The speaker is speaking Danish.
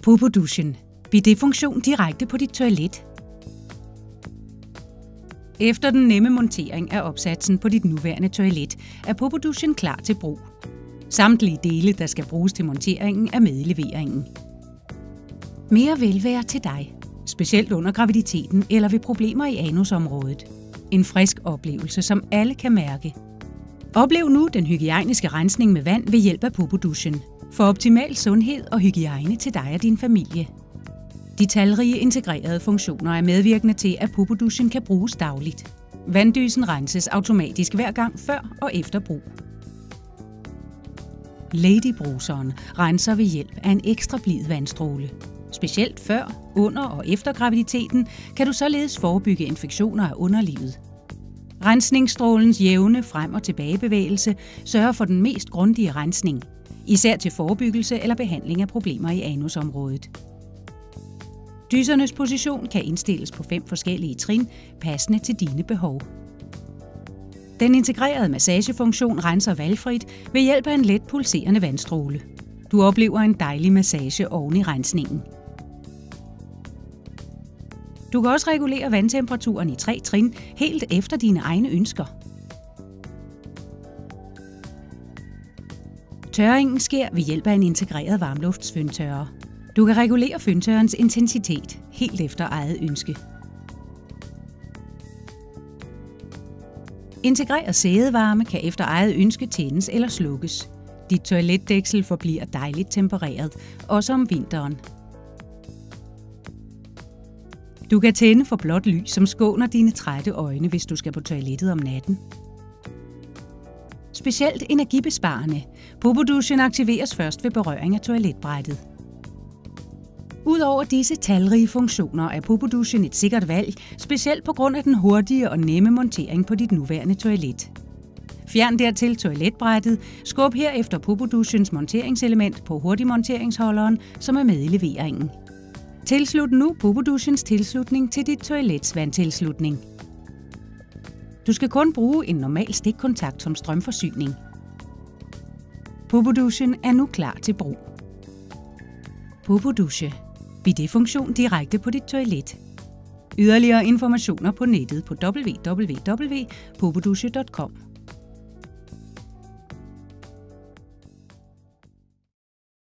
Popodushen. Bidet-funktion direkte på dit toilet. Efter den nemme montering af opsatsen på dit nuværende toilet, er Popodushen klar til brug. Samtlige dele, der skal bruges til monteringen, er med i leveringen. Mere velvære til dig, specielt under graviditeten eller ved problemer i anusområdet. En frisk oplevelse, som alle kan mærke. Oplev nu den hygiejniske rensning med vand ved hjælp af Popodushen. For optimal sundhed og hygiejne til dig og din familie. De talrige integrerede funktioner er medvirkende til, at Popodushen kan bruges dagligt. Vanddysen renses automatisk hver gang før og efter brug. Lady-bruseren renser ved hjælp af en ekstra blid vandstråle. Specielt før, under og efter graviditeten kan du således forebygge infektioner af underlivet. Rensningsstrålens jævne frem- og tilbagebevægelse sørger for den mest grundige rensning, især til forebyggelse eller behandling af problemer i anusområdet. Dysernes position kan indstilles på 5 forskellige trin, passende til dine behov. Den integrerede massagefunktion renser valgfrit ved hjælp af en let pulserende vandstråle. Du oplever en dejlig massage oven i rensningen. Du kan også regulere vandtemperaturen i 3 trin helt efter dine egne ønsker. Tørringen sker ved hjælp af en integreret varmluftsføntørrer. Du kan regulere føntørrens intensitet helt efter eget ønske. Integreret sædevarme kan efter eget ønske tændes eller slukkes. Dit toiletdæksel forbliver dejligt tempereret, også om vinteren. Du kan tænde for blåt lys, som skåner dine trætte øjne, hvis du skal på toilettet om natten. Specielt energibesparende. Popodushen aktiveres først ved berøring af toiletbrættet. Udover disse talrige funktioner er Popodushen et sikkert valg, specielt på grund af den hurtige og nemme montering på dit nuværende toilet. Fjern dertil toiletbrættet, skub herefter Popodushens monteringselement på hurtigmonteringsholderen, som er med i leveringen. Tilslut nu Popodushens tilslutning til dit toilets vandtilslutning. Du skal kun bruge en normal stikkontakt som strømforsyning. Popodushen er nu klar til brug. Popodushe. Bidet-funktion direkte på dit toilet. Yderligere informationer på nettet på www.popodushe.com.